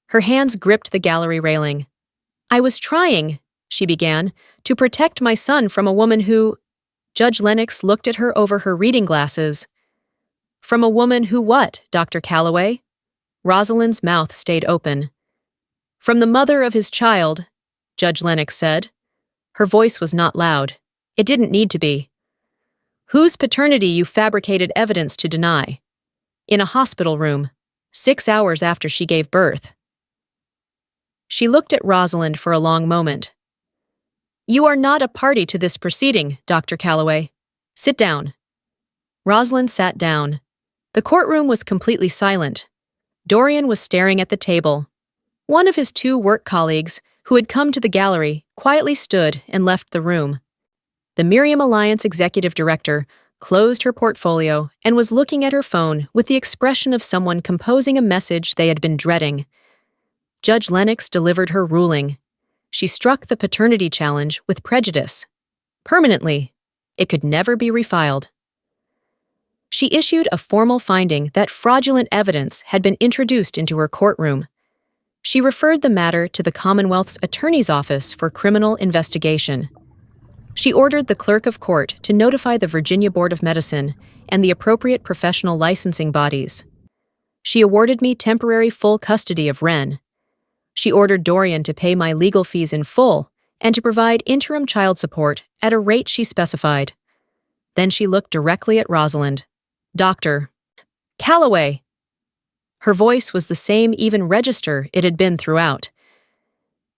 Her hands gripped the gallery railing. "I was trying," she began, "to protect my son from a woman who—" Judge Lennox looked at her over her reading glasses. "From a woman who what, Dr. Calloway?" Rosalind's mouth stayed open. "From the mother of his child," Judge Lennox said. Her voice was not loud. It didn't need to be. "Whose paternity you fabricated evidence to deny. In a hospital room, 6 hours after she gave birth." She looked at Rosalind for a long moment. "You are not a party to this proceeding, Dr. Calloway. Sit down." Rosalind sat down. The courtroom was completely silent. Dorian was staring at the table. One of his 2 work colleagues, who had come to the gallery, quietly stood and left the room. The Miriam Alliance executive director closed her portfolio and was looking at her phone with the expression of someone composing a message they had been dreading. Judge Lennox delivered her ruling. She struck the paternity challenge with prejudice. Permanently. It could never be refiled. She issued a formal finding that fraudulent evidence had been introduced into her courtroom. She referred the matter to the Commonwealth's Attorney's Office for criminal investigation. She ordered the clerk of court to notify the Virginia Board of Medicine and the appropriate professional licensing bodies. She awarded me temporary full custody of Wren. She ordered Dorian to pay my legal fees in full and to provide interim child support at a rate she specified. Then she looked directly at Rosalind. "Dr. Calloway." Her voice was the same even register it had been throughout.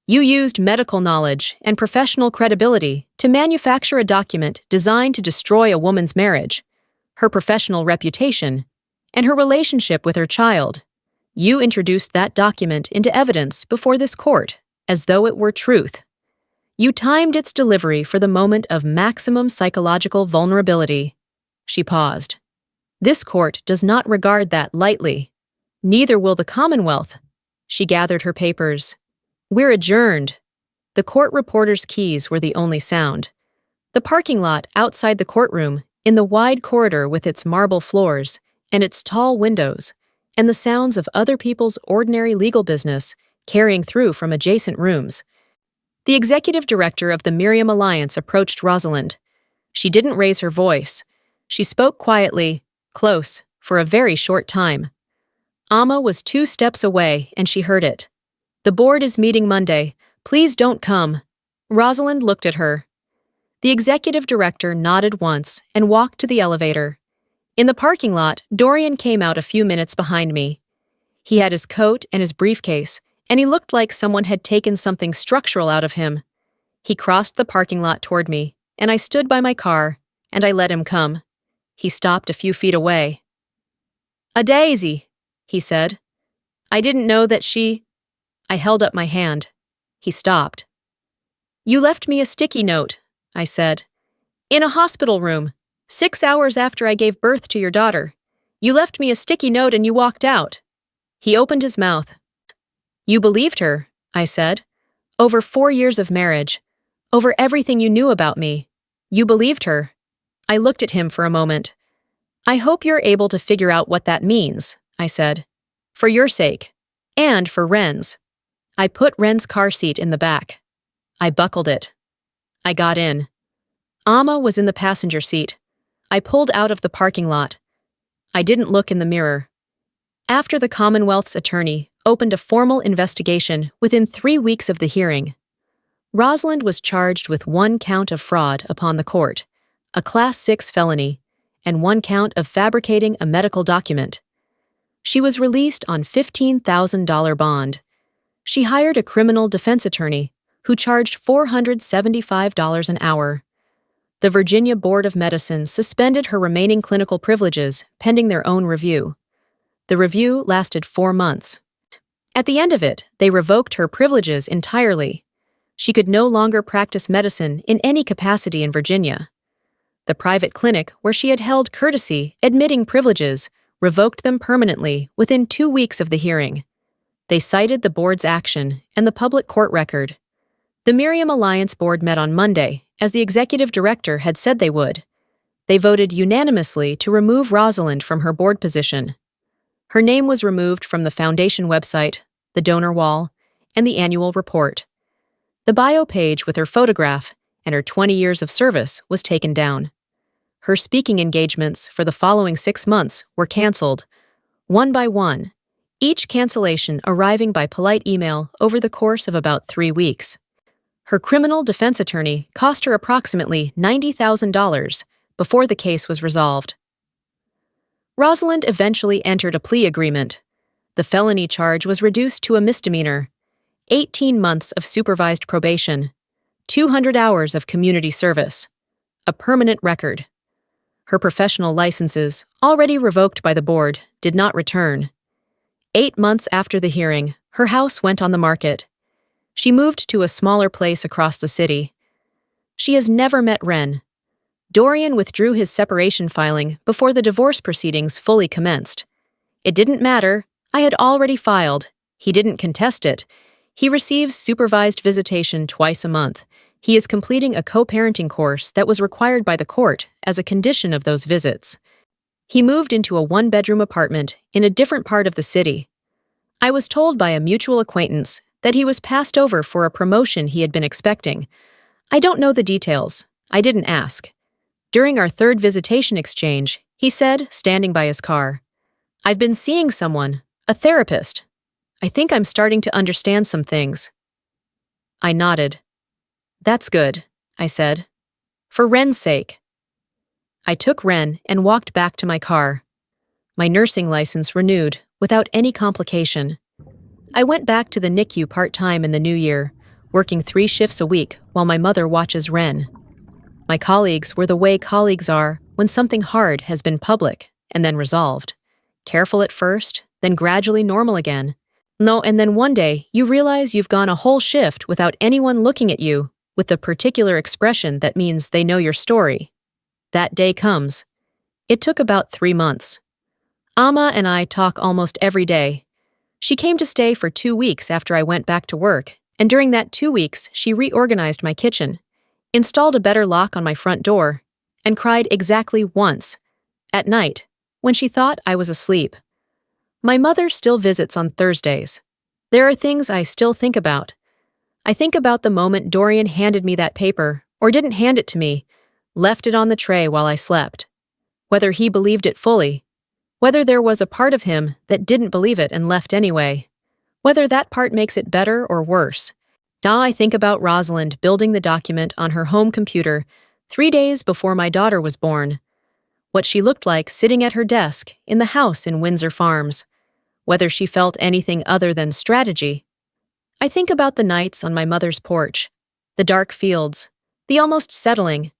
"You used medical knowledge and professional credibility to manufacture a document designed to destroy a woman's marriage, her professional reputation, and her relationship with her child. You introduced that document into evidence before this court, as though it were truth. You timed its delivery for the moment of maximum psychological vulnerability." She paused. "This court does not regard that lightly. Neither will the Commonwealth." She gathered her papers. "We're adjourned." The court reporter's keys were the only sound. The parking lot outside the courtroom, in the wide corridor with its marble floors and its tall windows, and the sounds of other people's ordinary legal business carrying through from adjacent rooms. The executive director of the Miriam Alliance approached Rosalind. She didn't raise her voice. She spoke quietly, close, for a very short time. Amma was 2 steps away, and she heard it. "The board is meeting Monday. Please don't come." Rosalind looked at her. The executive director nodded once and walked to the elevator. In the parking lot, Dorian came out a few minutes behind me. He had his coat and his briefcase, and he looked like someone had taken something structural out of him. He crossed the parking lot toward me, and I stood by my car, and I let him come. He stopped a few feet away. "A daisy," he said. "I didn't know that she—" I held up my hand. He stopped. "You left me a sticky note," I said. "In a hospital room, 6 hours after I gave birth to your daughter. You left me a sticky note and you walked out." He opened his mouth. "You believed her," I said. "Over 4 years of marriage. Over everything you knew about me. You believed her." I looked at him for a moment. "I hope you're able to figure out what that means," I said. "For your sake. And for Ren's." I put Ren's car seat in the back. I buckled it. I got in. Amma was in the passenger seat. I pulled out of the parking lot. I didn't look in the mirror. After the Commonwealth's attorney opened a formal investigation within 3 weeks of the hearing, Rosalind was charged with 1 count of fraud upon the court, a Class 6 felony, and 1 count of fabricating a medical document. She was released on $15,000 bond. She hired a criminal defense attorney who charged $475 an hour. The Virginia Board of Medicine suspended her remaining clinical privileges pending their own review. The review lasted 4 months. At the end of it, they revoked her privileges entirely. She could no longer practice medicine in any capacity in Virginia. The private clinic where she had held courtesy admitting privileges revoked them permanently within 2 weeks of the hearing. They cited the board's action and the public court record. The Miriam Alliance board met on Monday, as the executive director had said they would. They voted unanimously to remove Rosalind from her board position. Her name was removed from the foundation website, the donor wall, and the annual report. The bio page with her photograph and her 20 years of service was taken down. Her speaking engagements for the following 6 months were canceled, one by one, each cancellation arriving by polite email over the course of about 3 weeks. Her criminal defense attorney cost her approximately $90,000 before the case was resolved. Rosalind eventually entered a plea agreement. The felony charge was reduced to a misdemeanor, 18 months of supervised probation, 200 hours of community service, a permanent record. Her professional licenses, already revoked by the board, did not return. 8 months after the hearing, her house went on the market. She moved to a smaller place across the city. She has never met Ren. Dorian withdrew his separation filing before the divorce proceedings fully commenced. It didn't matter. I had already filed. He didn't contest it. He receives supervised visitation twice a month. He is completing a co-parenting course that was required by the court as a condition of those visits. He moved into a 1-bedroom apartment in a different part of the city. I was told by a mutual acquaintance that he was passed over for a promotion he had been expecting. I don't know the details. I didn't ask. During our 3rd visitation exchange, he said, standing by his car, "I've been seeing someone, a therapist. I think I'm starting to understand some things." I nodded. "That's good," I said. "For Ren's sake." I took Ren and walked back to my car. My nursing license renewed without any complication. I went back to the NICU part-time in the new year, working 3 shifts a week while my mother watches Ren. My colleagues were the way colleagues are when something hard has been public and then resolved. Careful at first, then gradually normal again. And then one day you realize you've gone a whole shift without anyone looking at you with the particular expression that means they know your story. That day comes. It took about 3 months. Amma and I talk almost every day. She came to stay for 2 weeks after I went back to work, and during that 2 weeks she reorganized my kitchen, installed a better lock on my front door, and cried exactly once, at night, when she thought I was asleep. My mother still visits on Thursdays. There are things I still think about. I think about the moment Dorian handed me that paper, or didn't hand it to me, left it on the tray while I slept. Whether he believed it fully, whether there was a part of him that didn't believe it and left anyway, whether that part makes it better or worse. Now I think about Rosalind building the document on her home computer 3 days before my daughter was born. What she looked like sitting at her desk in the house in Windsor Farms. Whether she felt anything other than strategy. I think about the nights on my mother's porch, the dark fields, the almost settling,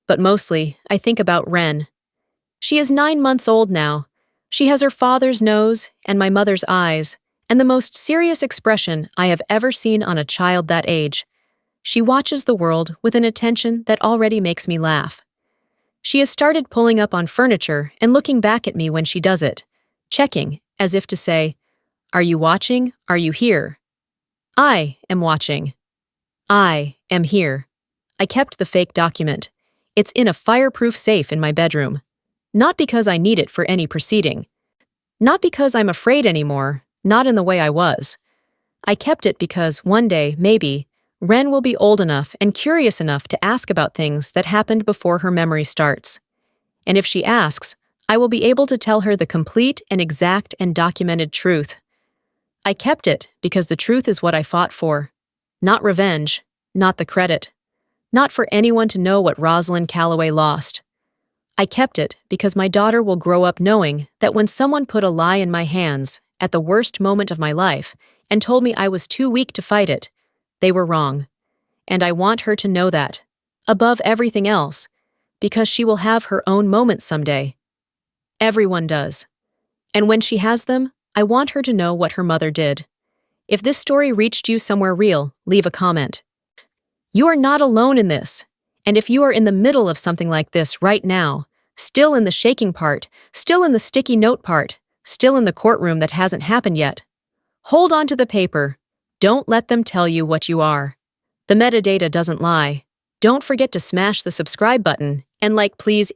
but mostly I think about Ren. She is 9 months old now. She has her father's nose and my mother's eyes, and the most serious expression I have ever seen on a child that age. She watches the world with an attention that already makes me laugh. She has started pulling up on furniture and looking back at me when she does it, checking, as if to say, "Are you watching? Are you here?" I am watching. I am here. I kept the fake document. It's in a fireproof safe in my bedroom. Not because I need it for any proceeding. Not because I'm afraid anymore, not in the way I was. I kept it because one day, maybe, Ren will be old enough and curious enough to ask about things that happened before her memory starts. And if she asks, I will be able to tell her the complete and exact and documented truth. I kept it because the truth is what I fought for. Not revenge, not the credit. Not for anyone to know what Rosalind Calloway lost. I kept it because my daughter will grow up knowing that when someone put a lie in my hands at the worst moment of my life and told me I was too weak to fight it, they were wrong. And I want her to know that, above everything else, because she will have her own moments someday. Everyone does. And when she has them, I want her to know what her mother did. If this story reached you somewhere real, leave a comment. You are not alone in this. And if you are in the middle of something like this right now, still in the shaking part, still in the sticky note part, still in the courtroom that hasn't happened yet, hold on to the paper. Don't let them tell you what you are. The metadata doesn't lie. Don't forget to smash the subscribe button and like please.